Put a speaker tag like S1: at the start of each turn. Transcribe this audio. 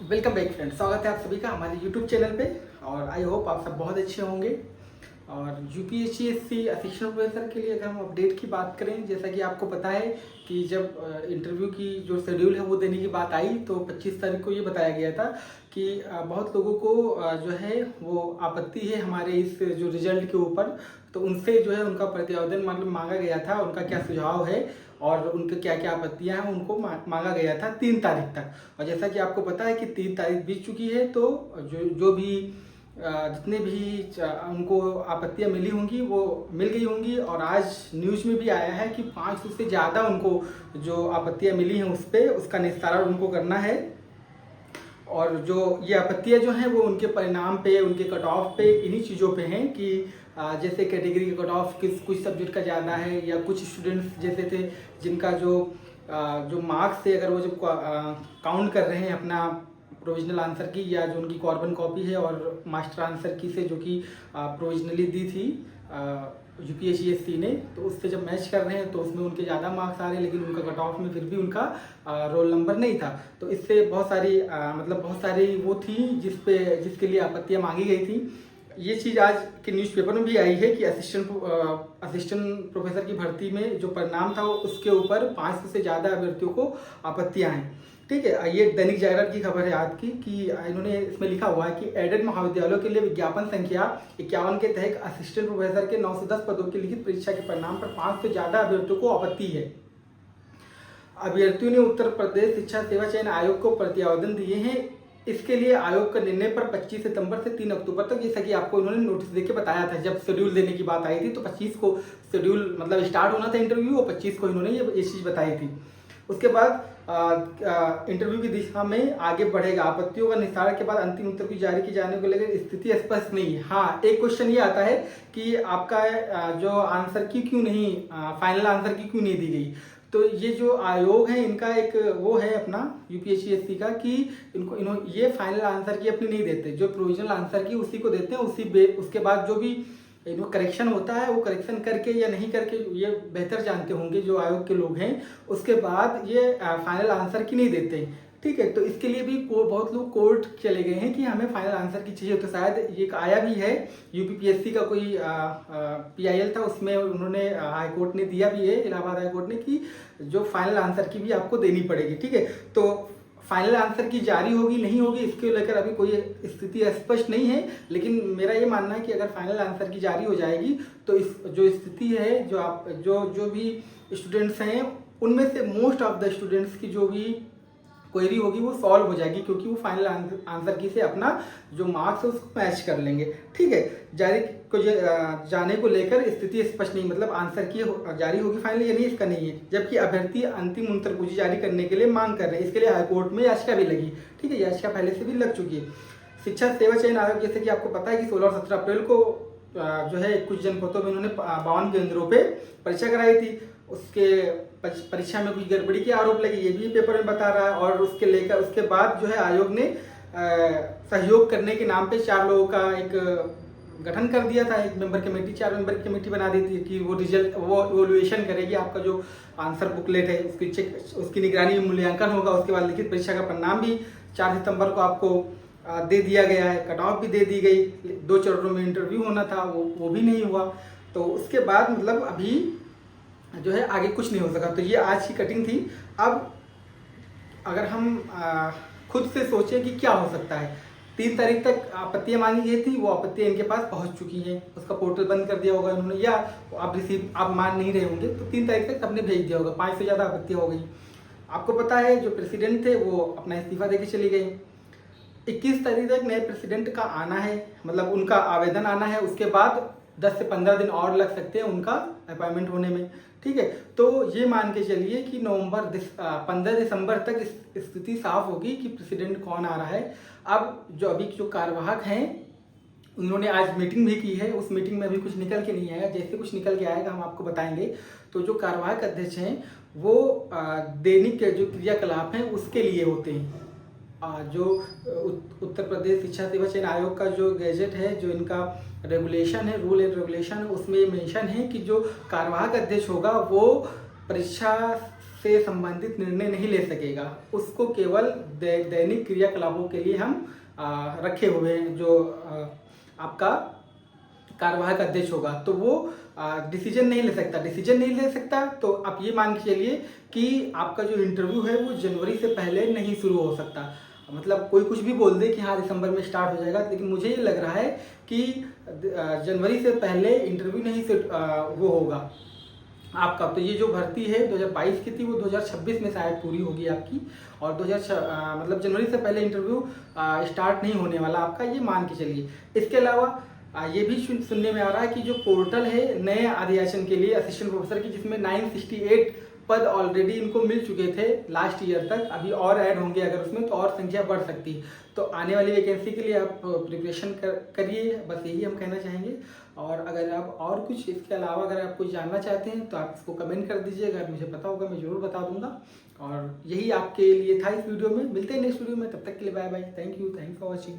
S1: Welcome back friend, स्वागत है आप सभी का हमारे यूट्यूब चैनल पे। और आई होप आप सब बहुत अच्छे होंगे। और यूपीएससी असिस्टेंट प्रोफेसर के लिए अगर हम अपडेट की बात करें, जैसा कि आपको पता है कि जब इंटरव्यू की जो शेड्यूल है वो देने की बात आई तो 25 तारीख को ये बताया गया था कि बहुत लोगों को जो है वो आपत्ति है हमारे इस जो रिजल्ट के ऊपर। तो उनसे जो है उनका प्रतिवेदन मतलब मांगा गया था, उनका क्या सुझाव है और उनके क्या क्या आपत्तियां हैं उनको मांगा गया था 3 तारीख तक। और जैसा कि आपको पता है कि 3 तारीख बीत चुकी है, तो जो भी जितने भी उनको आपत्तियां मिली होंगी वो मिल गई होंगी। और आज न्यूज में भी आया है कि 500 से ज़्यादा उनको जो आपत्तियां मिली हैं उस पर उसका निस्तारण उनको करना है। और जो ये आपत्तियां जो हैं वो उनके परिणाम पे, उनके कट ऑफ पे, इन्हीं चीज़ों पे हैं कि जैसे कैटेगरी का कट ऑफ कुछ सब्जेक्ट का ज़्यादा है, या कुछ स्टूडेंट्स जैसे थे जिनका जो मार्क्स थे अगर वो जब काउंट कर रहे हैं अपना प्रोविजनल आंसर की या जो उनकी कॉर्बन कॉपी है और मास्टर आंसर की से जो कि प्रोविजनली दी थी यूपीएससी ने, तो उससे जब मैच कर रहे हैं तो उसमें उनके ज़्यादा मार्क्स आ रहे हैं, लेकिन उनका कट ऑफ में फिर भी उनका रोल नंबर नहीं था। तो इससे बहुत सारी वो थी जिसके लिए आपत्तियां मांगी गई थी। ये चीज़ आज के न्यूज़पेपर में भी आई है कि असिस्टेंट प्रोफेसर की भर्ती में जो परिणाम था उसके ऊपर 500 से ज़्यादा अभ्यर्थियों को आपत्तियां हैं। ठीक है, ये दैनिक जागरण की खबर है आज की कि इन्होंने इसमें लिखा हुआ है कि एडेड महाविद्यालयों के लिए विज्ञापन संख्या 51 के तहत असिस्टेंट प्रोफेसर के 9 से 10 पदों की लिखित परीक्षा के परिणाम पर 5 से ज्यादा अभ्यर्थियों को आपत्ति है। अभ्यर्थियों ने उत्तर प्रदेश शिक्षा सेवा चयन आयोग को प्रतिवेदन दिए हैं। इसके लिए आयोग का निर्णय पर 25 सितंबर से 3 अक्टूबर तक, जैसा कि आपको इन्होंने नोटिस देके बताया था जब शेड्यूल देने की बात आई थी, तो 25 को शेड्यूल मतलब स्टार्ट होना था इंटरव्यू और 25 को इन्होंने ये चीज़ बताई थी। उसके बाद इंटरव्यू की दिशा में आगे बढ़ेगा। आपत्तियों का निस्तारण के बाद अंतिम उत्तर की जारी की जाने को लेकर स्थिति स्पष्ट नहीं है। हाँ, एक क्वेश्चन ये आता है कि आपका जो आंसर की क्यों नहीं, फाइनल आंसर की क्यों नहीं दी गई। तो ये जो आयोग है इनका एक वो है अपना यूपीएससी का कि ये फाइनल आंसर की अपनी नहीं देते, जो प्रोविजनल आंसर की उसी को देते हैं। उसके बाद जो भी करेक्शन होता है वो करेक्शन करके या नहीं करके ये बेहतर जानते होंगे जो आयोग के लोग हैं। उसके बाद ये फाइनल आंसर की नहीं देते। ठीक है, तो इसके लिए भी बहुत लोग कोर्ट चले गए हैं कि हमें फाइनल आंसर की चाहिए। तो शायद ये आया भी है, यूपीपीएससी का कोई पीआईएल था, उसमें उन्होंने हाई कोर्ट ने दिया भी है, इलाहाबाद हाई कोर्ट ने, कि जो फाइनल आंसर की भी आपको देनी पड़ेगी। ठीक है, तो फाइनल आंसर की जारी होगी नहीं होगी इसके लेकर अभी कोई स्थिति स्पष्ट नहीं है, लेकिन मेरा ये मानना है कि अगर फाइनल आंसर की जारी हो जाएगी तो इस जो स्थिति है जो भी स्टूडेंट्स हैं उनमें से मोस्ट ऑफ द स्टूडेंट्स की जो भी क्वेरी होगी वो सॉल्व हो जाएगी, क्योंकि वो फाइनल आंसर की से अपना जो मार्क्स है उसको मैच कर लेंगे। ठीक है, जारी को जाने को लेकर स्थिति स्पष्ट नहीं, मतलब आंसर की जारी होगी फाइनल या नहीं इसका नहीं है। जबकि अभ्यर्थी अंतिम उत्तर कुंजी जारी करने के लिए मांग कर रहे हैं, इसके लिए हाईकोर्ट में याचिका भी लगी। ठीक है, याचिका पहले से भी लग चुकी है। शिक्षा सेवा चयन आयोग, जैसे कि आपको पता है कि 16 और 17 अप्रैल को जो है कुछ जनपदों में उन्होंने 52 केंद्रों पे परीक्षा कराई थी। उसके परीक्षा में कुछ गड़बड़ी के आरोप लगे, ये भी पेपर में बता रहा है। और उसके बाद जो है आयोग ने सहयोग करने के नाम पे 4 लोगों का एक गठन कर दिया था, 4 मेंबर की कमेटी बना दी थी कि वो इवोल्यूएशन करेगी आपका जो आंसर बुकलेट है उसकी निगरानी मूल्यांकन होगा। उसके बाद लिखित परीक्षा का परिणाम भी 4 सितंबर को आपको दे दिया गया है, कट ऑफ भी दे दी गई। 2 चरणों में इंटरव्यू होना था, वो भी नहीं हुआ। तो उसके बाद मतलब अभी जो है आगे कुछ नहीं हो सका। तो ये आज की कटिंग थी। अब अगर हम खुद से सोचें कि क्या हो सकता है, 3 तारीख तक आपत्तियां मांगी गई थी, वो आपत्तियां इनके पास पहुंच चुकी हैं, उसका पोर्टल बंद कर दिया होगा इन्होंने, या आप मान नहीं रहे होंगे तो 3 तारीख तक सबने भेज दिया होगा। 5 से ज़्यादा आपत्तियां हो गई। आपको पता है जो प्रेसिडेंट थे वो अपना इस्तीफा देके चली गई। 21 तारीख तक नए प्रेसिडेंट का आना है, मतलब उनका आवेदन आना है। उसके बाद 10 से 15 दिन और लग सकते हैं उनका अपॉइंटमेंट होने में। ठीक है, तो ये मान के चलिए कि 15 दिसंबर तक स्थिति साफ होगी कि प्रेसिडेंट कौन आ रहा है। अब जो कार्यवाहक हैं उन्होंने आज मीटिंग भी की है, उस मीटिंग में अभी कुछ निकल के नहीं आया। जैसे कुछ निकल के आएगा हम आपको बताएंगे। तो जो कार्यवाहक अध्यक्ष हैं वो दैनिक जो क्रियाकलाप हैं उसके लिए होते हैं। जो उत्तर प्रदेश शिक्षा सेवा चयन आयोग का जो गैजेट है, जो इनका रेगुलेशन है, रूल एंड रेगुलेशन है, उसमें ये मेंशन है कि जो कार्यवाहक अध्यक्ष होगा वो परीक्षा से संबंधित निर्णय नहीं ले सकेगा। उसको केवल दैनिक क्रियाकलापों के लिए हम रखे हुए हैं। जो आपका कार्यवाहक अध्यक्ष होगा तो वो डिसीजन नहीं ले सकता। तो आप ये मान के चलिए कि आपका जो इंटरव्यू है वो जनवरी से पहले नहीं शुरू हो सकता। मतलब कोई कुछ भी बोल दे कि हाँ दिसंबर में स्टार्ट हो जाएगा, लेकिन मुझे ये लग रहा है कि जनवरी से पहले इंटरव्यू नहीं से वो होगा आपका। तो ये जो भर्ती है 2022 की थी वो 2026 में शायद पूरी होगी आपकी, और मतलब जनवरी से पहले इंटरव्यू स्टार्ट नहीं होने वाला आपका, ये मान के चलिए। इसके अलावा ये भी सुनने में आ रहा है कि जो पोर्टल है नए अधियाचन के लिए असिस्टेंट प्रोफेसर की, जिसमें 968 पद ऑलरेडी इनको मिल चुके थे लास्ट ईयर तक, अभी और ऐड होंगे अगर उसमें तो और संख्या बढ़ सकती है। तो आने वाली वैकेंसी के लिए आप प्रिपरेशन करिए, बस यही हम कहना चाहेंगे। और अगर आप और कुछ इसके अलावा अगर आप कुछ जानना चाहते हैं तो आप इसको कमेंट कर दीजिए, अगर मुझे पता होगा मैं ज़रूर बता दूंगा। और यही आपके लिए था इस वीडियो में। मिलते हैं नेक्स्ट वीडियो में, तब तक के लिए bye bye. Thank you for watching.